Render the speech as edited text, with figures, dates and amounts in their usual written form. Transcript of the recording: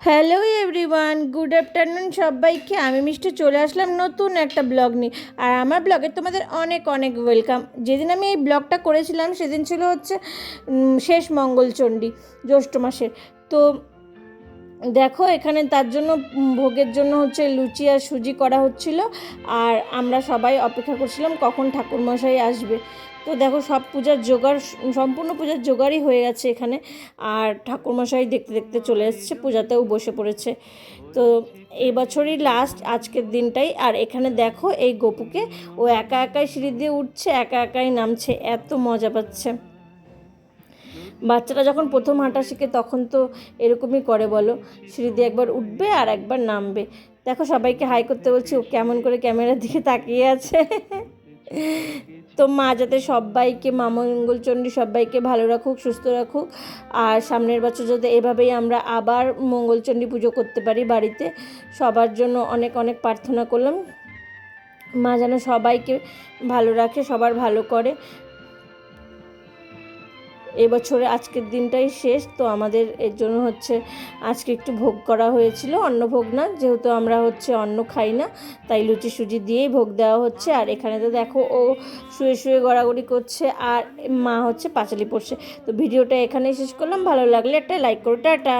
Hello everyone, good afternoon সবাইকে। আমি মিষ্টি চলে আসলাম নতুন একটা ব্লগ নিয়ে। আর আমার ব্লগে তোমাদের অনেক অনেক ওয়েলকাম। যেদিন আমি এই ব্লগটা করেছিলাম সেদিন ছিল হচ্ছে শেষ মঙ্গলচণ্ডী, জ্যৈষ্ঠ মাসের। তো দেখো এখানে তার জন্য ভোগের জন্য হচ্ছে লুচি আর সুজি করা হচ্ছিল। আর আমরা সবাই অপেক্ষা করছিলাম কখন ঠাকুরমশাই আসবে। তো দেখো সব পূজার জোগাড়, সম্পূর্ণ পূজার জোগাড়ই হয়ে গেছে এখানে। আর ঠাকুরমশাই দেখতে দেখতে চলে এসেছে, পূজাতেও বসে পড়েছে। তো এই বছরই লাস্ট আজকের দিনটাই। আর এখানে দেখো এই গপুকে, ও একা একাই সিঁড়ি দিয়ে উঠছে, একা একাই নামছে, এত মজা পাচ্ছে। বাচ্চারা যখন প্রথম হাঁটা শিখে তখন তো এরকমই করে বলো, সিঁড়ি দিয়ে একবার উঠবে আর একবার নামবে। দেখো সবাইকে হাই করতে বলছি, ও কেমন করে ক্যামেরার দিকে তাকিয়ে আছে। তো মা যাতে সবাইকে, মা মঙ্গলচণ্ডী সবাইকে ভালো রাখুক, সুস্থ রাখুক। আর সামনের বছর যাতে এভাবেই আমরা আবার মঙ্গলচণ্ডী পুজো করতে পারি বাড়িতে, সবার জন্য অনেক অনেক প্রার্থনা করলাম। মা যেন সবাইকে ভালো রাখে, সবার ভালো করে। এবছরে আজকের দিনটাই শেষ, তো আমাদের এর জন্য হচ্ছে আজকে একটু ভোগ করা হয়েছিল, অন্নভোগ না, যেহেতু আমরা হচ্ছে অন্ন খাই না, তাই লুচি সুজি দিয়েই ভোগ দেওয়া হচ্ছে। আর এখানে তো দেখো ও শুয়ে শুয়ে গড়াগড়ি করছে, আর মা হচ্ছে পাঁচালি পড়ছে। তো ভিডিওটা এখানেই শেষ করলাম, ভালো লাগলে একটা লাইক করো, টাটা।